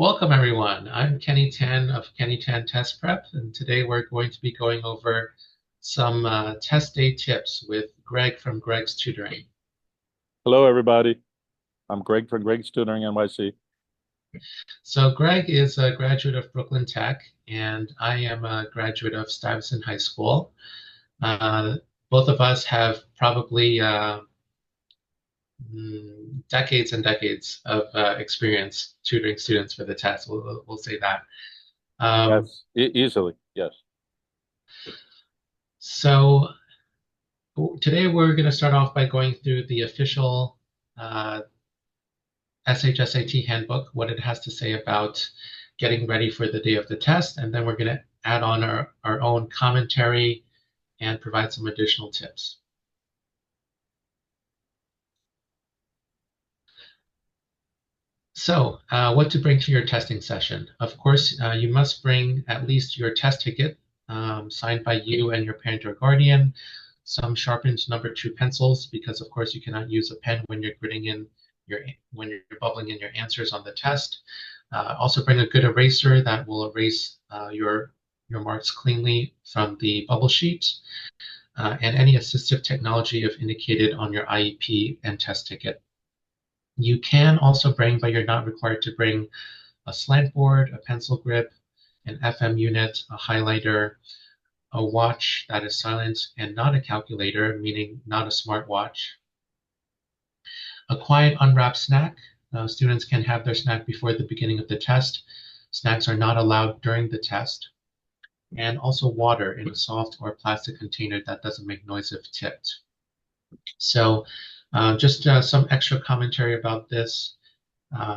Welcome, everyone. I'm Kenny Tan of Kenny Tan Test Prep, and today we're going to be going over some test day tips with Greg from Greg's Tutoring. Hello, everybody. I'm Greg from Greg's Tutoring NYC. So Greg is a graduate of Brooklyn Tech, and I am a graduate of Stuyvesant High School. Uh, Both of us have probably decades and decades of experience tutoring students for the test. We'll say that. Um, Yes, easily. Yes. so Today we're going to start off by going through the official uh, SHSAT handbook, what it has to say about getting ready for the day of the test, and then we're going to add on our own commentary and provide some additional tips. What to bring to your testing session? Of course, you must bring at least your test ticket signed by you and your parent or guardian, some sharpened number two pencils, because of course you cannot use a pen when you're gritting in when you're bubbling in your answers on the test. Also bring a good eraser that will erase your marks cleanly from the bubble sheet, and any assistive technology if indicated on your IEP and test ticket. You can also bring, but you're not required to bring, a slant board, a pencil grip, an FM unit, a highlighter, a watch that is silent and not a calculator, meaning not a smart watch. A quiet unwrapped snack. Students can have their snack before the beginning of the test. Snacks are not allowed during the test. And also water in a soft or plastic container that doesn't make noise if tipped. So just some extra commentary about this.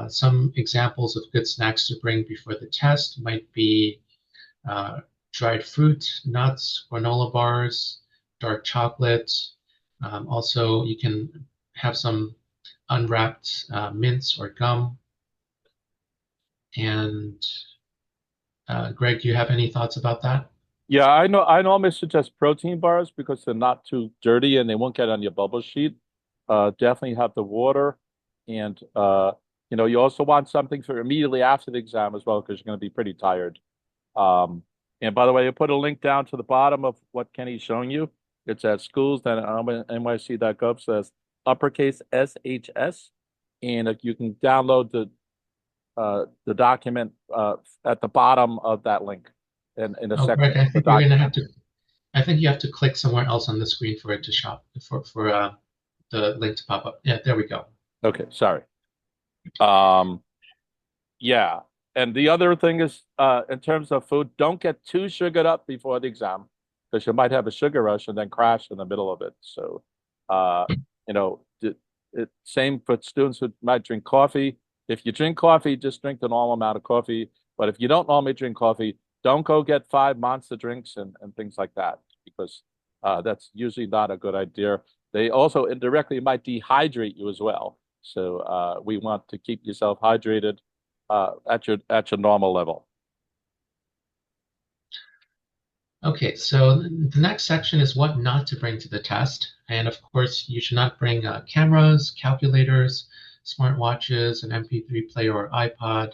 Some examples of good snacks to bring before the test might be dried fruit, nuts, granola bars, dark chocolate. Also, you can have some unwrapped mints or gum. And Greg, do you have any thoughts about that? Yeah, I know. I normally suggest protein bars because they're not too dirty and they won't get on your bubble sheet. Definitely have the water, and you also want something for immediately after the exam as well because you're going to be pretty tired. Um, and by the way, I put a link down to the bottom of what Kenny's showing you. It's at schools.nyc.gov says uppercase SHS, and you can download the document at the bottom of that link in a Oh, section Greg, I of the think you're gonna have document. to. I think you have to click somewhere else on the screen for it to shop for the link to pop up. Yeah, there we go. Okay, sorry. Um, yeah. And the other thing is, in terms of food, don't get too sugared up before the exam because you might have a sugar rush and then crash in the middle of it. So, uh, same for students who might drink coffee. If you drink coffee, just drink the normal amount of coffee. But if you don't normally drink coffee, don't go get five monster drinks and things like that because that's usually not a good idea. They also indirectly might dehydrate you as well. So we want to keep yourself hydrated at your normal level. Okay, so the next section is what not to bring to the test. And of course, you should not bring cameras, calculators, smartwatches, an MP3 player or iPod,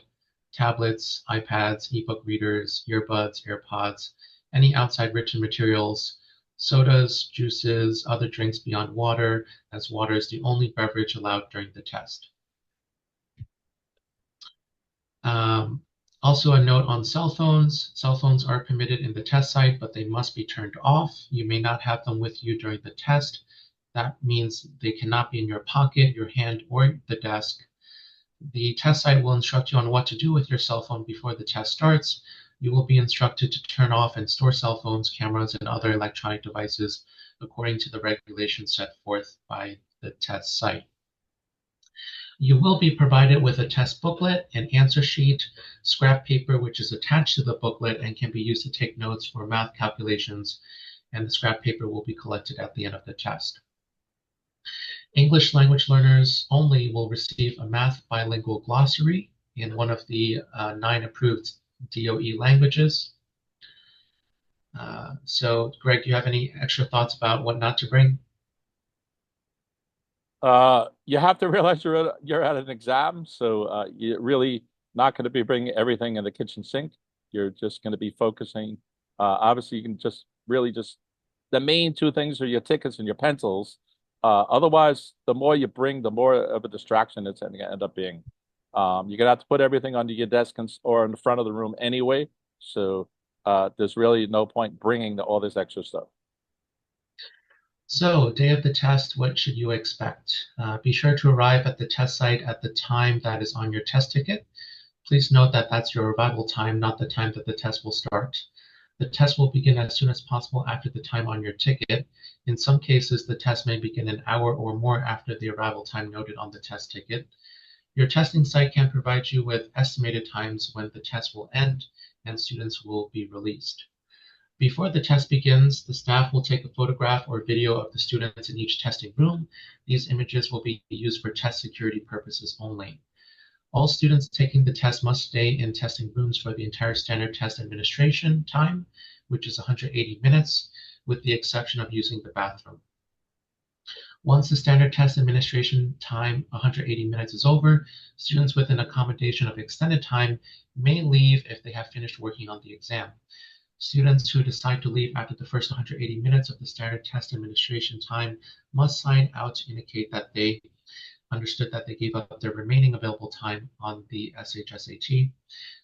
tablets, iPads, ebook readers, earbuds, AirPods, any outside written materials, sodas, juices, other drinks beyond water, as water is the only beverage allowed during the test. Um, Also, a note on cell phones. Cell phones are permitted in the test site, but they must be turned off. You may not have them with you during the test. That means they cannot be in your pocket, your hand, or the desk. The test site will instruct you on what to do with your cell phone before the test starts. You will be instructed to turn off and store cell phones, cameras, and other electronic devices according to the regulations set forth by the test site. You will be provided with a test booklet, an answer sheet, scrap paper, which is attached to the booklet and can be used to take notes for math calculations, and the scrap paper will be collected at the end of the test. English language learners only will receive a math bilingual glossary in one of the 9 approved DOE languages. Greg, do you have any extra thoughts about what not to bring? You have to realize you're at an exam, so you really not going to be bringing everything in the kitchen sink. You're just going to be focusing. Obviously, you can just really just the main two things are your tickets and your pencils. Otherwise, the more you bring, the more of a distraction it's going to end up being. You're gonna have to put everything under your desk or in the front of the room anyway. So there's really no point bringing all this extra stuff. So, day of the test, what should you expect? Be sure to arrive at the test site at the time that is on your test ticket. Please note that that's your arrival time, not the time that the test will start. The test will begin as soon as possible after the time on your ticket. In some cases, the test may begin an hour or more after the arrival time noted on the test ticket. Your testing site can provide you with estimated times when the test will end and students will be released. Before the test begins, the staff will take a photograph or video of the students in each testing room. These images will be used for test security purposes only. All students taking the test must stay in testing rooms for the entire standard test administration time, which is 180 minutes, with the exception of using the bathroom. Once the standard test administration time, 180 minutes, is over, students with an accommodation of extended time may leave if they have finished working on the exam. Students who decide to leave after the first 180 minutes of the standard test administration time must sign out to indicate that they understood that they gave up their remaining available time on the SHSAT.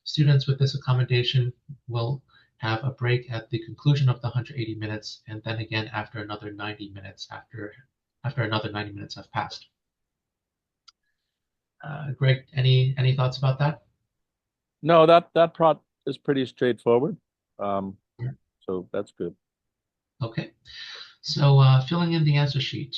Students with this accommodation will have a break at the conclusion of the 180 minutes and then again after another 90 minutes after another 90 minutes have passed. Greg, any thoughts about that? No, that part is pretty straightforward. So that's good. Okay. So filling in the answer sheet.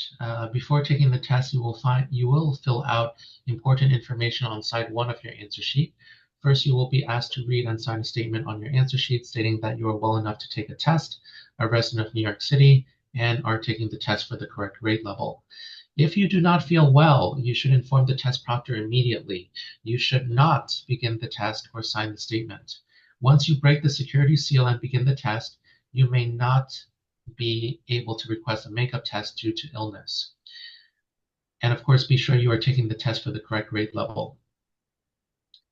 Before taking the test, you will fill out important information on side 1 of your answer sheet. First, you will be asked to read and sign a statement on your answer sheet stating that you are well enough to take a test, a resident of New York City, and are taking the test for the correct grade level. If you do not feel well, you should inform the test proctor immediately. You should not begin the test or sign the statement. Once you break the security seal and begin the test, you may not be able to request a makeup test due to illness. And of course, be sure you are taking the test for the correct grade level.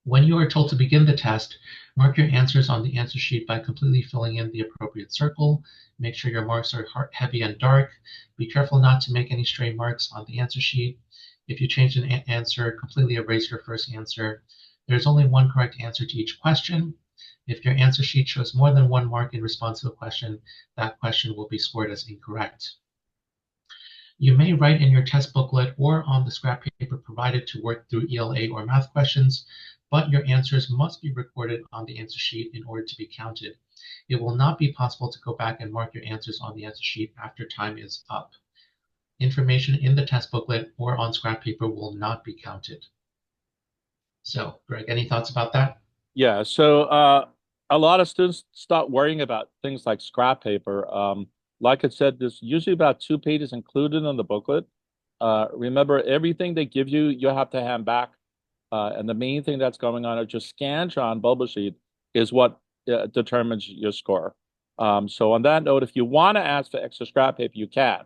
When you are told to begin the test, mark your answers on the answer sheet by completely filling in the appropriate circle. Make sure your marks are heavy and dark. Be careful not to make any stray marks on the answer sheet. If you change an answer, completely erase your first answer. There's only one correct answer to each question. If your answer sheet shows more than one mark in response to a question, that question will be scored as incorrect. You may write in your test booklet or on the scrap paper provided to work through ELA or math questions, but your answers must be recorded on the answer sheet in order to be counted. It will not be possible to go back and mark your answers on the answer sheet after time is up. Information in the test booklet or on scrap paper will not be counted. So, Greg, any thoughts about that? Yeah, so a lot of students start worrying about things like scrap paper. Like I said, there's usually about 2 pages included in the booklet. Remember, everything they give you, you have to hand back. And the main thing that's going on at your Scantron bubble sheet is what determines your score. So on that note, if you want to ask for extra scrap paper, you can.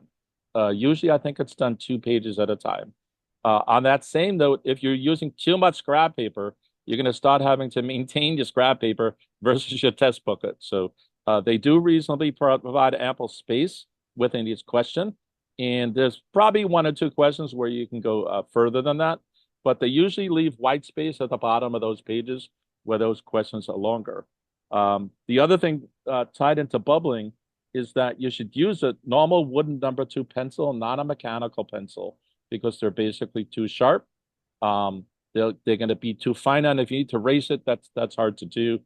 Usually, I think it's done 2 pages at a time. On that same note, if you're using too much scrap paper, you're going to start having to maintain your scrap paper versus your test booklet. So they do reasonably provide ample space within each question. And there's probably 1 or 2 questions where you can go further than that. But they usually leave white space at the bottom of those pages where those questions are longer. The other thing tied into bubbling is that you should use a normal wooden number 2 pencil, not a mechanical pencil, because they're basically too sharp. They're going to be too fine, and if you need to erase it, that's hard to do.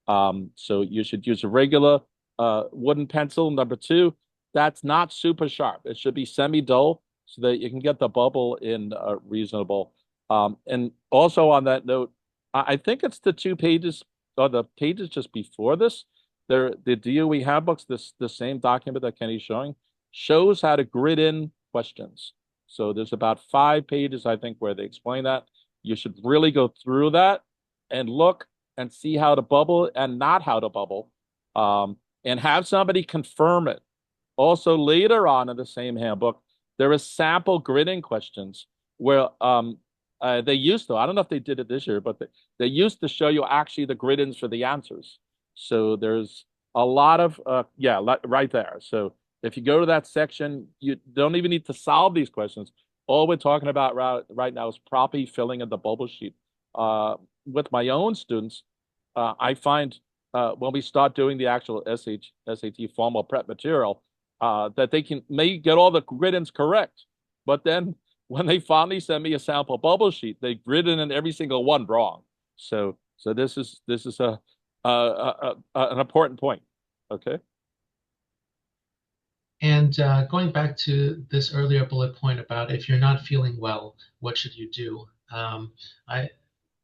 So you should use a regular wooden pencil, number 2. That's not super sharp. It should be semi-dull so that you can get the bubble in reasonable. And also on that note, I think it's the 2 pages or the pages just before this. The DOE handbooks, the same document that Kenny's showing, shows how to grid in questions. So there's about 5 pages, I think, where they explain that. You should really go through that and look and see how to bubble and not how to bubble, and have somebody confirm it. Also, later on in the same handbook, there is sample gridding questions where They used to. I don't know if they did it this year, but they used to show you actually the grid-ins for the answers. So there's a lot of yeah, right there. So if you go to that section, you don't even need to solve these questions. All we're talking about right now is properly filling in the bubble sheet. With my own students, I find when we start doing the actual SAT formal prep material, that they may get all the grid-ins correct, but then when they finally send me a sample bubble sheet, they've written in every single one wrong. So this is an important point. Okay. And going back to this earlier bullet point about if you're not feeling well, what should you do? I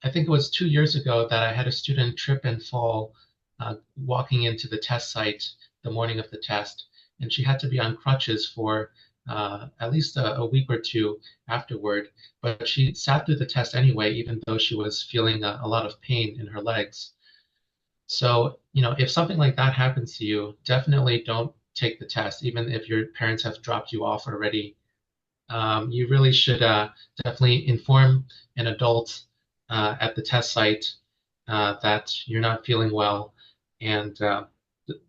I think it was 2 years ago that I had a student trip and fall walking into the test site the morning of the test, and she had to be on crutches for at least a week or two afterward. But she sat through the test anyway, even though she was feeling a lot of pain in her legs. So, if something like that happens to you, definitely don't take the test, even if your parents have dropped you off already. You really should definitely inform an adult at the test site that you're not feeling well, and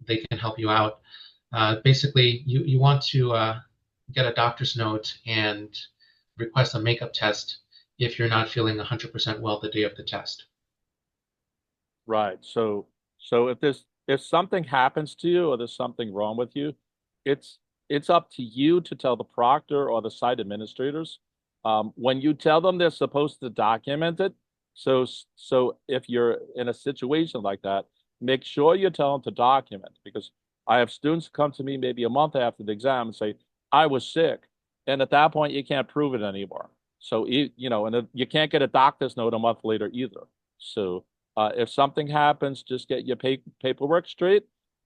they can help you out. Basically, you want to get a doctor's note and request a makeup test if you're not feeling 100% well the day of the test. Right. So if something happens to you or there's something wrong with you, it's it's up to you to tell the proctor or the site administrators. When you tell them they're supposed to document it, so if you're in a situation like that, make sure you tell them to document because I have students come to me maybe a month after the exam and say, I was sick. And at that point, you can't prove it anymore. So, and you can't get a doctor's note a month later either. So if something happens, just get your paperwork straight,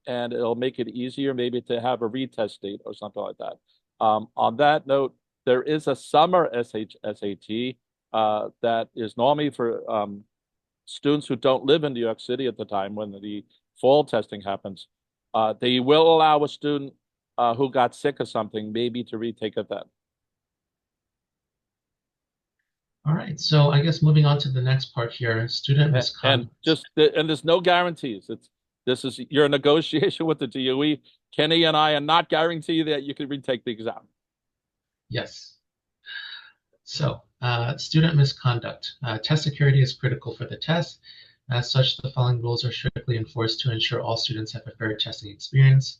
and it'll make it easier maybe to have a retest date or something like that. On that note, there is a summer SHSAT that is normally for students who don't live in New York City at the time when the fall testing happens. They will allow a student who got sick or something maybe to retake it then. All right, so I guess moving on to the next part here, student And misconduct. there's no guarantees. This is your negotiation with the DOE. Kenny and I are not guaranteeing that you can retake the exam. Yes. So, student misconduct. Test security is critical for the test. As such, the following rules are strictly enforced to ensure all students have a fair testing experience.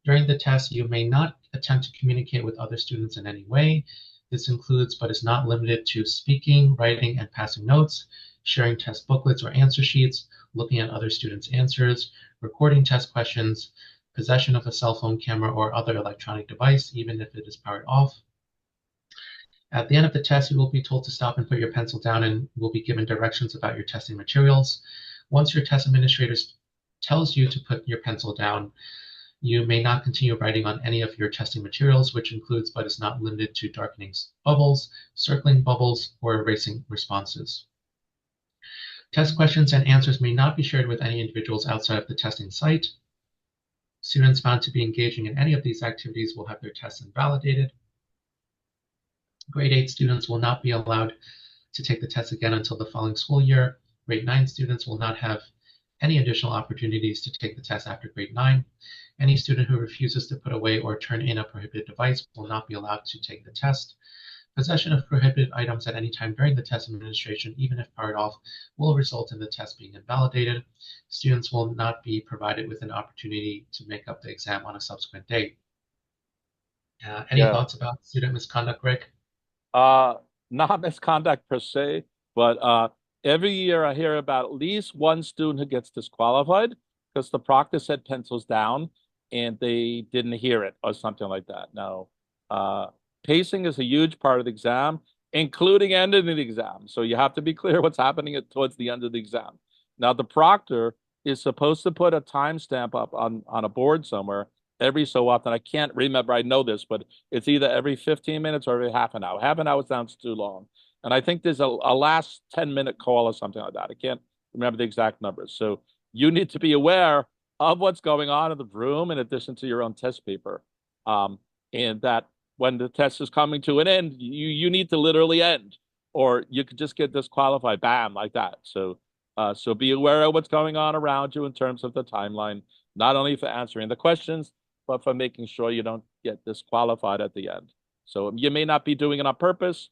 During the test, you may not attempt to communicate with other students in any way. This includes, but is not limited to, speaking, writing, and passing notes, sharing test booklets or answer sheets, looking at other students' answers, recording test questions, possession of a cell phone camera or other electronic device, even if it is powered off. At the end of the test, you will be told to stop and put your pencil down and will be given directions about your testing materials. Once your test administrator tells you to put your pencil down, you may not continue writing on any of your testing materials, which includes but is not limited to darkening bubbles, circling bubbles, or erasing responses. Test questions and answers may not be shared with any individuals outside of the testing site. Students found to be engaging in any of these activities will have their tests invalidated. Grade 8 students will not be allowed to take the test again until the following school year. Grade 9 students will not have any additional opportunities to take the test after grade 9. Any student who refuses to put away or turn in a prohibited device will not be allowed to take the test. Possession of prohibited items at any time during the test administration, even if powered off, will result in the test being invalidated. Students will not be provided with an opportunity to make up the exam on a subsequent date. Any Yeah. thoughts about student misconduct, Greg? Uh, Not misconduct per se, but every year I hear about at least one student who gets disqualified because the proctor said pencils down and they didn't hear it or something like that. Now, pacing is a huge part of the exam, including ending the exam. So you have to be clear what's happening towards the end of the exam. Now, the proctor is supposed to put a timestamp up on a board somewhere every so often. I can't remember. I know this, but it's either every 15 minutes or every half an hour. Half an hour sounds too long. And I think there's a last 10-minute call or something like that. I can't remember the exact numbers. So you need to be aware of what's going on in the room in addition to your own test paper. And that when the test is coming to an end, you need to literally end. or you could just get disqualified, bam, like that. So be aware of what's going on around you in terms of the timeline, not only for answering the questions, but for making sure you don't get disqualified at the end. So you may not be doing it on purpose,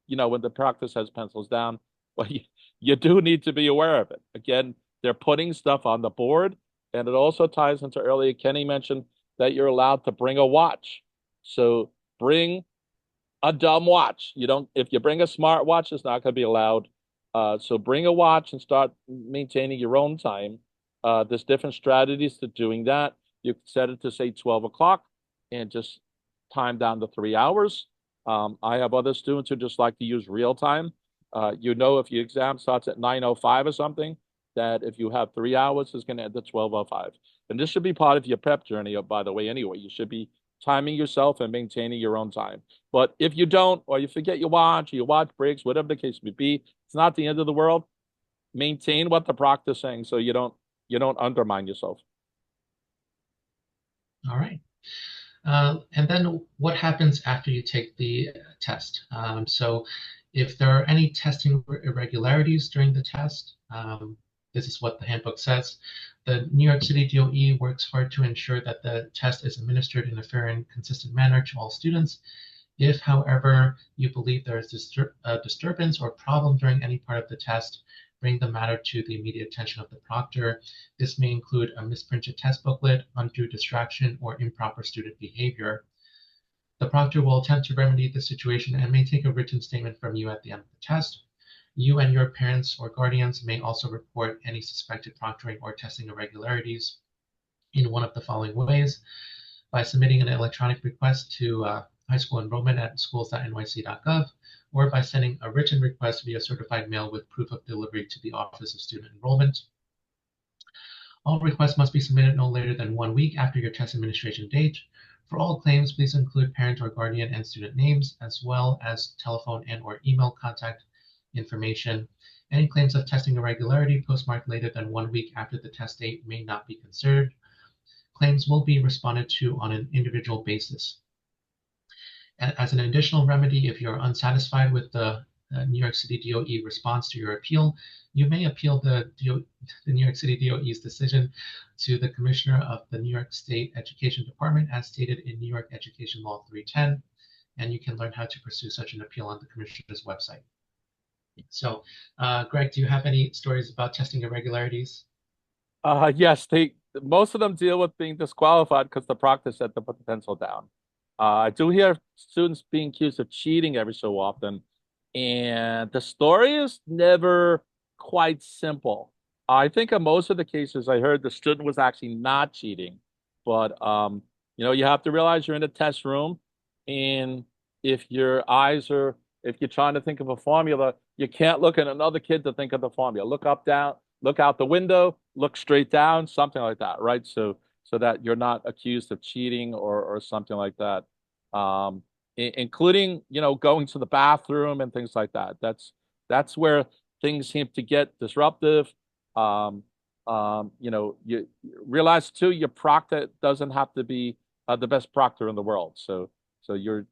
when the practice has pencils down, but you do need to be aware of it. Again, they're putting stuff on the board, and it also ties into earlier, Kenny mentioned that you're allowed to bring a watch. So bring a dumb watch. If you bring a smart watch, it's not going to be allowed. So bring a watch and start maintaining your own time. There's different strategies to doing that. You can set it to say 12 o'clock and just time down to 3 hours. I have other students who just like to use real time. If your exam starts at 9:05 or something, that if you have 3 hours, it's going to end at 12:05. And this should be part of your prep journey, by the way, anyway. You should be timing yourself and maintaining your own time. But if you don't, or you forget your watch, or your watch breaks, whatever the case may be, it's not the end of the world. Maintain what the proctor's saying so you don't undermine yourself. All right. And then what happens after you take the test? So if there are any testing irregularities during the test, this is what the handbook says. The New York City DOE works hard to ensure that the test is administered in a fair and consistent manner to all students. If, however, you believe there is a disturbance or problem during any part of the test, bring the matter to the immediate attention of the proctor. This may include a misprinted test booklet, undue distraction, or improper student behavior. The proctor will attempt to remedy the situation and may take a written statement from you at the end of the test. You and your parents or guardians may also report any suspected proctoring or testing irregularities in one of the following ways: by submitting an electronic request to high school enrollment at schools.nyc.gov, or by sending a written request via certified mail with proof of delivery to the Office of Student Enrollment. All requests must be submitted no later than 1 week after your test administration date. For all claims, please include parent or guardian and student names, as well as telephone and/or email contact information. Any claims of testing irregularity postmarked later than 1 week after the test date may not be considered. Claims will be responded to on an individual basis. As an additional remedy, if you're unsatisfied with the New York City DOE response to your appeal, you may appeal the New York City DOE's decision to the Commissioner of the New York State Education Department, as stated in New York Education Law 310, and you can learn how to pursue such an appeal on the Commissioner's website. So, Greg, do you have any stories about testing irregularities? Yes, most of them deal with being disqualified because the proctor said to put the pencil down. I do hear students being accused of cheating every so often, and the story is never quite simple. I think in most of the cases I heard the student was actually not cheating, but you have to realize you're in a test room, and if you're trying to think of a formula, you can't look at another kid to think of the formula. Look up, down, look out the window, look straight down, something like that, right? So that you're not accused of cheating or something like that. Including, going to the bathroom and things like that. That's where things seem to get disruptive. You realize too, your proctor doesn't have to be the best proctor in the world. So you're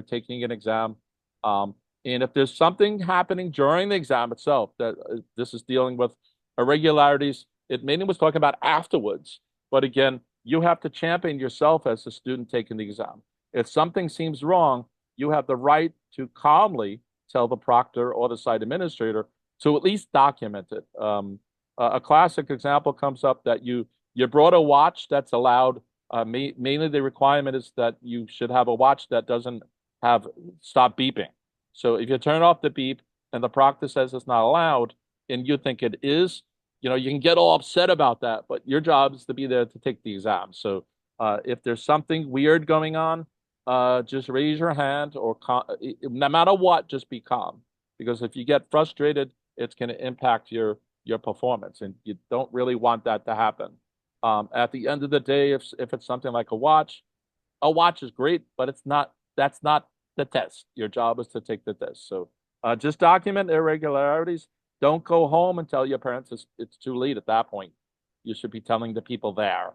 taking an exam. And if there's something happening during the exam itself, that this is dealing with irregularities, Manny was talking about afterwards. But again, you have to champion yourself as a student taking the exam. If something seems wrong, you have the right to calmly tell the proctor or the site administrator to at least document it. A classic example comes up that you brought a watch that's allowed. Mainly the requirement is that you should have a watch that doesn't stop beeping. So if you turn off the beep and the proctor says it's not allowed and you think it is, you can get all upset about that, but your job is to be there to take the exam. So if there's something weird going on, just raise your hand, or no matter what, just be calm. Because if you get frustrated, it's going to impact your performance, and you don't really want that to happen. At the end of the day, if it's something like a watch is great, but that's not the test. Your job is to take the test. So just document irregularities. Don't go home and tell your parents it's too late at that point. You should be telling the people there.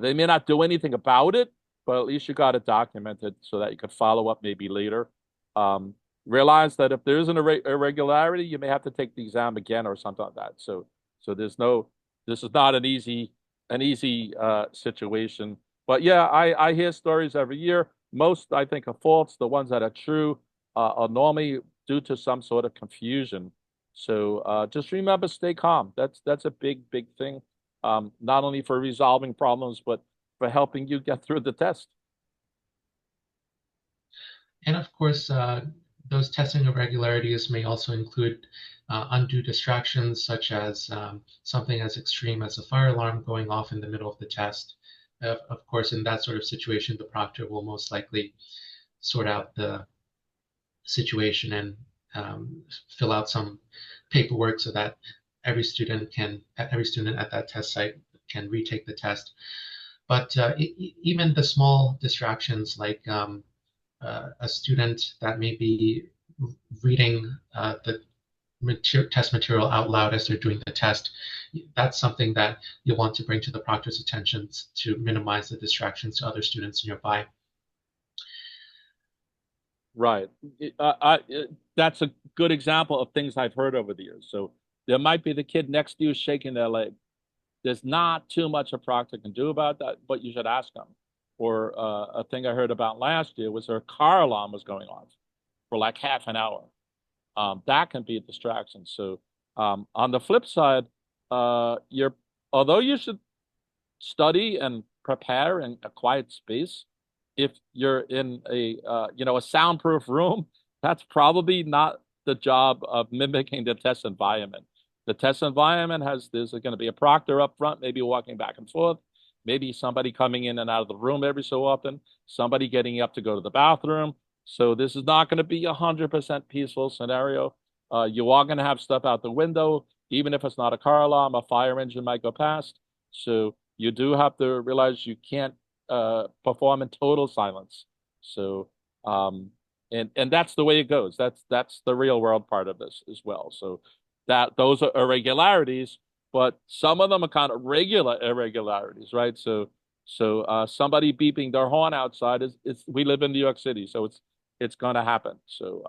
They may not do anything about it, but at least you got it documented so that you could follow up maybe later. realize that if there is an irregularity, you may have to take the exam again or something like that. So this is not an easy situation. But yeah, I hear stories every year. Most, I think, are false. The ones that are true are normally due to some sort of confusion. So just remember, stay calm. That's a big thing, not only for resolving problems, but for helping you get through the test. And of course, those testing irregularities may also include undue distractions, such as something as extreme as a fire alarm going off in the middle of the test. Of course, in that sort of situation, the proctor will most likely sort out the situation and fill out some paperwork so that every student at that test site can retake the test. But even the small distractions, like a student that may be reading the test material out loud as they're doing the test, that's something that you'll want to bring to the proctor's attention to minimize the distractions to other students nearby. Right. That's a good example of things I've heard over the years. So there might be the kid next to you shaking their leg. There's not too much a proctor can do about that, but you should ask them. Or a thing I heard about last year was her car alarm was going off for like half an hour. That can be a distraction. So on the flip side, although you should study and prepare in a quiet space, if you're in a soundproof room, that's probably not the job of mimicking the test environment. The test environment there's going to be a proctor up front, maybe walking back and forth, maybe somebody coming in and out of the room every so often, somebody getting up to go to the bathroom. So this is not going to be 100% peaceful scenario. You are going to have stuff out the window, even if it's not a car alarm, a fire engine might go past. So you do have to realize you can't perform in total silence. So and that's the way it goes. That's the real world part of this as well. So those are irregularities, but some of them are kind of regular irregularities, right? So somebody beeping their horn outside is we live in New York City, so it's going to happen. So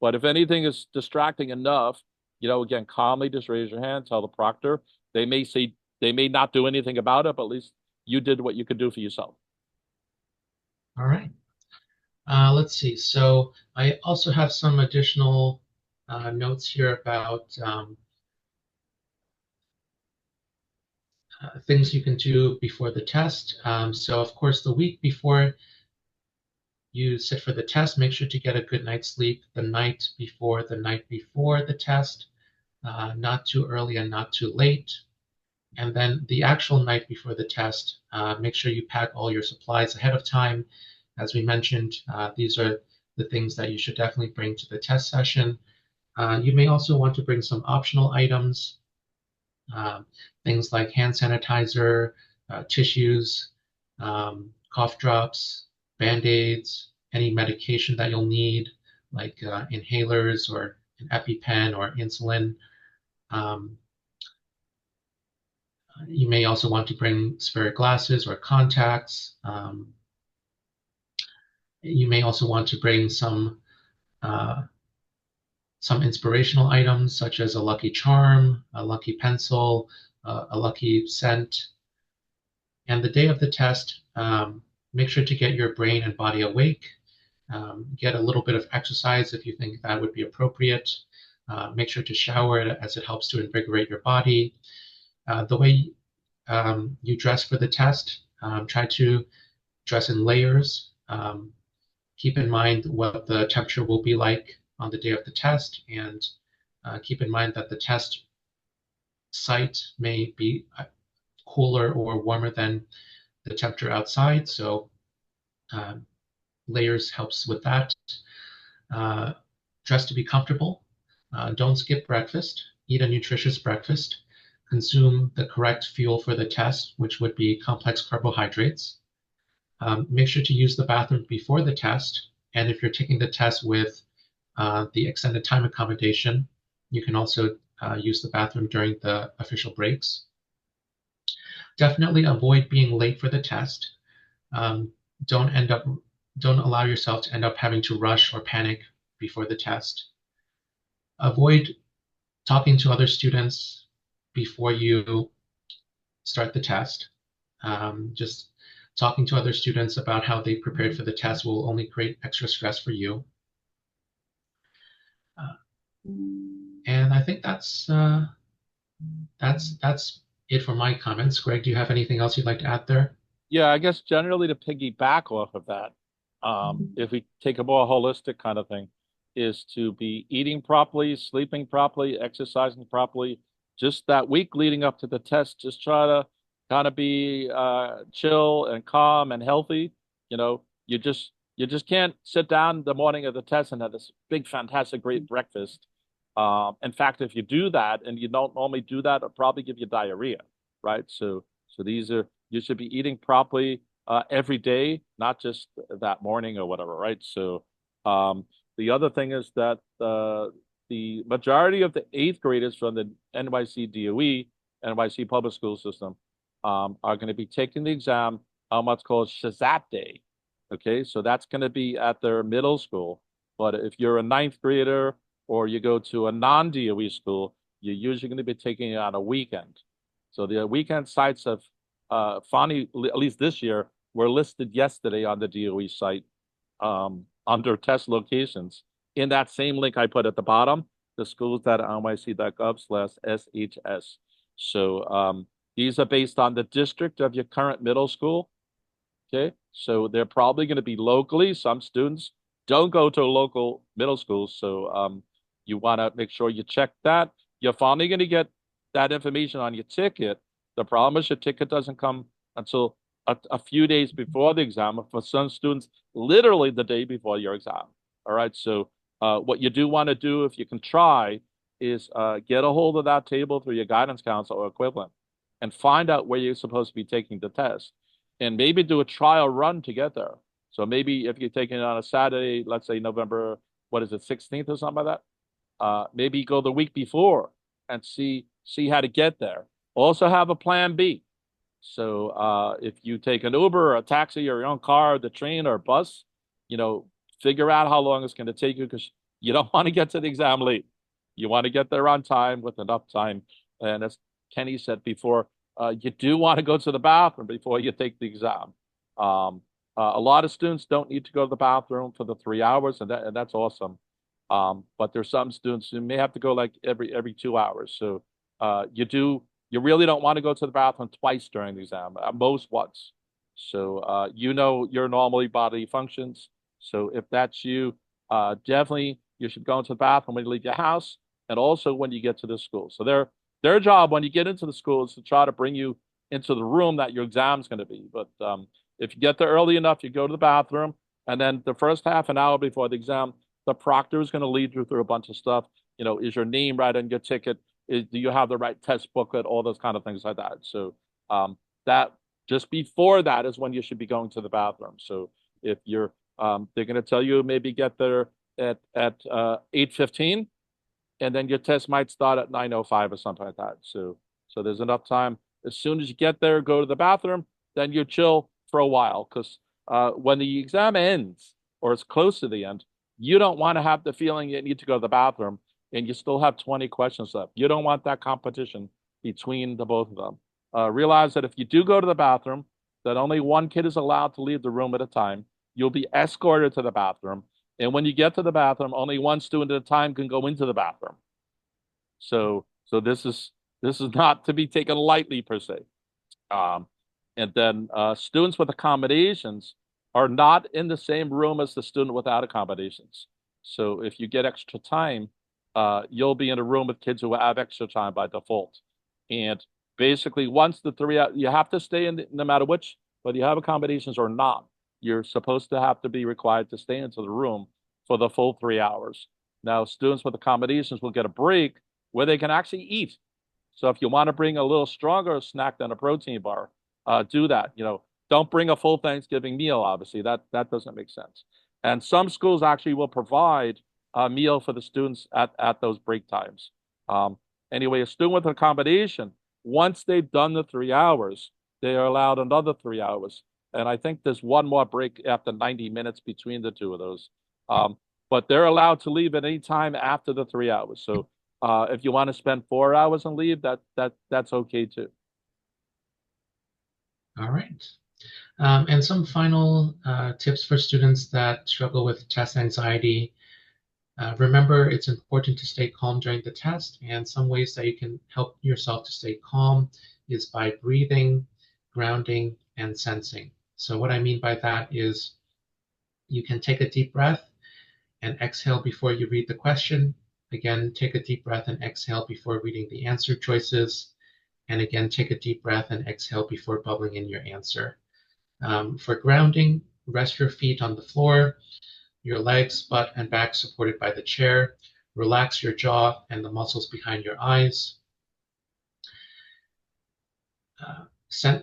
but if anything is distracting enough, again, calmly just raise your hand, tell the proctor. They may not do anything about it, but at least you did what you could do for yourself. All right. Let's see. So I also have some additional notes here about things you can do before the test. So of course, the week before you sit for the test, make sure to get a good night's sleep the night before the test, not too early and not too late. And then the actual night before the test, make sure you pack all your supplies ahead of time. As we mentioned, these are the things that you should definitely bring to the test session. You may also want to bring some optional items, things like hand sanitizer, tissues, cough drops, Band-Aids, any medication that you'll need, like inhalers or an EpiPen or insulin. You may also want to bring spare glasses or contacts. You may also want to bring some inspirational items such as a lucky charm, a lucky pencil, a lucky scent. And the day of the test, make sure to get your brain and body awake. Get a little bit of exercise if you think that would be appropriate. Make sure to shower as it helps to invigorate your body. The way you dress for the test, try to dress in layers. Keep in mind what the temperature will be like on the day of the test, and keep in mind that the test site may be cooler or warmer than the temperature outside, so layers helps with that. Dress to be comfortable. Don't skip breakfast. Eat a nutritious breakfast. Consume the correct fuel for the test, which would be complex carbohydrates. Make sure to use the bathroom before the test. And if you're taking the test with the extended time accommodation, you can also use the bathroom during the official breaks. Definitely avoid being late for the test. Don't allow yourself to end up having to rush or panic before the test. Avoid talking to other students before you start the test. Just talking to other students about how they prepared for the test will only create extra stress for you. And I think that's it for my comments. Greg, do you have anything else you'd like to add there? Yeah, I guess generally to piggyback off of that, if we take a more holistic kind of thing, is to be eating properly, sleeping properly, exercising properly. Just that week leading up to the test, just try to kind of be chill and calm and healthy. You know, you just can't sit down the morning of the test and have this big, fantastic, great breakfast. In fact, if you do that and you don't normally do that, it'll probably give you diarrhea, right? So these are you should be eating properly every day, not just that morning or whatever, right? So the other thing is that the majority of the eighth graders from the NYC DOE, NYC public school system, are going to be taking the exam on what's called SHSAT day. Okay, so that's going to be at their middle school. But if you're a ninth grader or you go to a non-DOE school, you're usually going to be taking it on a weekend. So the weekend sites have finally, at least this year, were listed yesterday on the DOE site under test locations. In that same link I put at the bottom, the schools.nyc.gov/SHS. So these are based on the district of your current middle school. Okay, so they're probably going to be locally. Some students don't go to a local middle school, so you want to make sure you check that. You're finally going to get that information on your ticket. The problem is your ticket doesn't come until a few days before the exam. For some students, literally the day before your exam. All right, so what you do want to do, if you can try, is get a hold of that table through your guidance counselor or equivalent and find out where you're supposed to be taking the test. And maybe do a trial run to get there. So maybe if you're taking it on a Saturday, let's say November, what is it, 16th or something like that, maybe go the week before and see how to get there. Also have a plan B. So if you take an Uber or a taxi or your own car, the train or bus, you know, figure out how long it's going to take you because you don't want to get to the exam late. You want to get there on time with enough time. And as Kenny said before, you do want to go to the bathroom before you take the exam. A lot of students don't need to go to the bathroom for the 3 hours, and that's awesome. But there's some students who may have to go like every 2 hours. So you really don't want to go to the bathroom twice during the exam, at most once. So you know your normal bodily functions. So if that's you, definitely you should go into the bathroom when you leave your house and also when you get to the school. So their job when you get into the school is to try to bring you into the room that your exam's going to be. But if you get there early enough, you go to the bathroom, and then the first half an hour before the exam, the proctor is going to lead you through a bunch of stuff. You know, is your name right on your ticket? Do you have the right test booklet? All those kind of things like that. So that just before that is when you should be going to the bathroom. So if you're, they're going to tell you maybe get there at 8:15. And then your test might start at 9:05 or something like that. So there's enough time. As soon as you get there, go to the bathroom, then you chill for a while. Because when the exam ends or it's close to the end, you don't want to have the feeling you need to go to the bathroom and you still have 20 questions left. You don't want that competition between the both of them. Realize that if you do go to the bathroom, that only one kid is allowed to leave the room at a time. You'll be escorted to the bathroom. And when you get to the bathroom, only one student at a time can go into the bathroom. So this is not to be taken lightly per se. And then students with accommodations are not in the same room as the student without accommodations. So if you get extra time, you'll be in a room with kids who have extra time by default. And basically, once the 3 hours, you have to stay in no matter which, whether you have accommodations or not. You're supposed to have to be required to stay into the room for the full 3 hours. Now, students with accommodations will get a break where they can actually eat. So if you want to bring a little stronger snack than a protein bar, do that. You know, don't bring a full Thanksgiving meal, obviously. That doesn't make sense. And some schools actually will provide a meal for the students at those break times. Anyway, a student with accommodation, once they've done the 3 hours, they are allowed another 3 hours. And I think there's one more break after 90 minutes between the two of those. but they're allowed to leave at any time after the 3 hours. So if you want to spend 4 hours and leave, that's okay too. All right. And some final tips for students that struggle with test anxiety. Remember, it's important to stay calm during the test, and some ways that you can help yourself to stay calm is by breathing, grounding, and sensing. So what I mean by that is you can take a deep breath and exhale before you read the question. Again, take a deep breath and exhale before reading the answer choices. And again, take a deep breath and exhale before bubbling in your answer. For grounding, rest your feet on the floor, your legs, butt, and back supported by the chair. Relax your jaw and the muscles behind your eyes.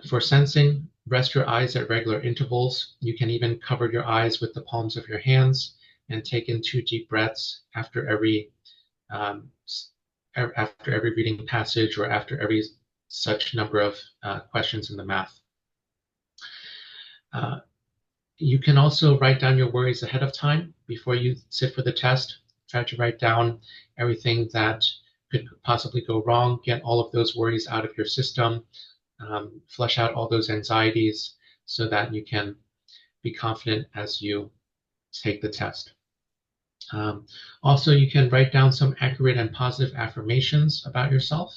For sensing, rest your eyes at regular intervals. You can even cover your eyes with the palms of your hands and take in 2 deep breaths after every reading passage or after every such number of questions in the math. You can also write down your worries ahead of time before you sit for the test. Try to write down everything that could possibly go wrong, get all of those worries out of your system, flush out all those anxieties so that you can be confident as you take the test. Also, you can write down some accurate and positive affirmations about yourself.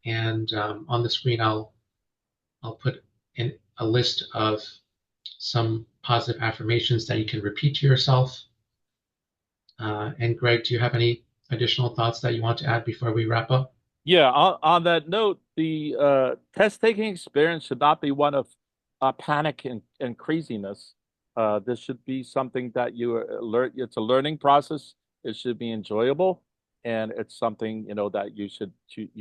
And on the screen, I'll put in a list of some positive affirmations that you can repeat to yourself. And Greg, do you have any additional thoughts that you want to add before we wrap up? Yeah, on that note, the test taking experience should not be one of panic and craziness. This should be something that you learn. It's a learning process. It should be enjoyable, and it's something that you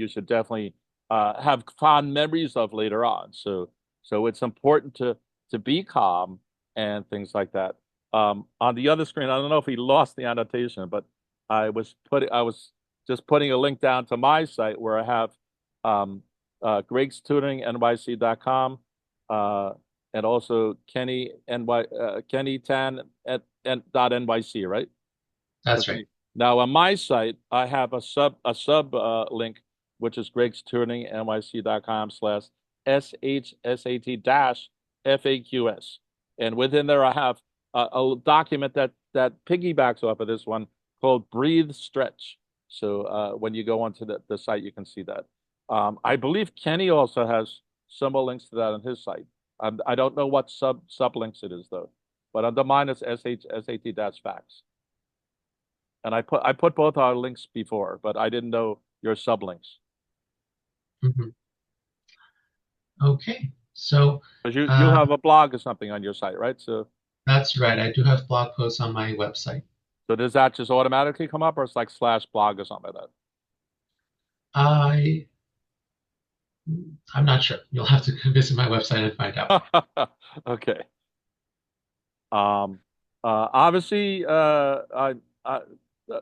should definitely have fond memories of later on. So it's important to be calm and things like that. On the other screen, I don't know if he lost the annotation, but I was just putting a link down to my site where I have GregsTutoringNYC.com and also KennyTan.NYC, right? That's right. Now on my site, I have a sub link, which is GregsTutoringNYC.com/SHSAT-FAQS. And within there, I have a document that piggybacks off of this one called Breathe Stretch. So when you go onto the site, you can see that. I believe Kenny also has similar links to that on his site. I don't know what sublinks it is though, but under mine it's SHSAT-Facts. And I put both our links before, but I didn't know your sublinks. Mm-hmm. Okay, so because you have a blog or something on your site, right? So that's right. I do have blog posts on my website. So does that just automatically come up, or it's like /blog or something like that? I'm not sure. You'll have to visit my website and find out. Okay. Obviously,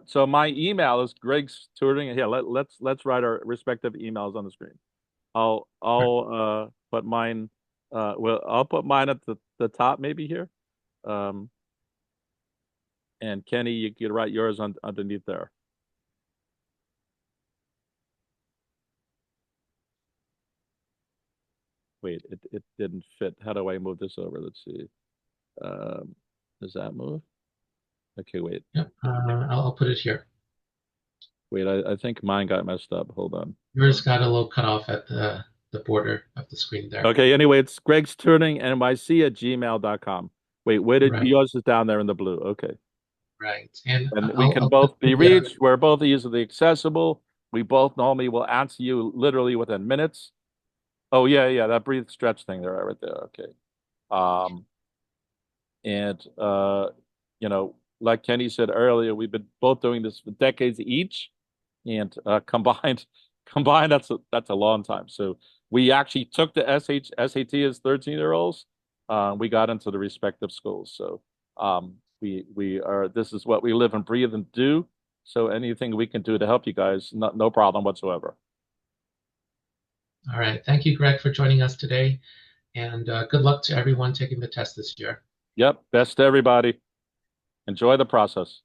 so my email is Greg's Tutoring. Here, let's write our respective emails on the screen. I'll put mine. I'll put mine at the top maybe here. And Kenny, you can write yours underneath there. Wait, it didn't fit. How do I move this over? Let's see. Does that move? Okay, wait. Yep. I'll put it here. Wait, I think mine got messed up. Hold on. Yours got a little cut off at the border of the screen there. Okay, anyway, it's GregsTutoringNYC@gmail.com. Wait, where did yours is down there in the blue? Okay. Right. And we can both be reached. We're both easily accessible. We both normally will answer you literally within minutes. Oh, yeah, that breathe stretch thing there, right there. Okay. And like Kenny said earlier, we've been both doing this for decades each, and combined, that's a long time. So we actually took the SAT as 13-year-olds. We got into the respective schools. So this is what we live and breathe and do. So anything we can do to help you guys, no problem whatsoever. All right. Thank you, Greg, for joining us today. And good luck to everyone taking the test this year. Yep. Best to everybody. Enjoy the process.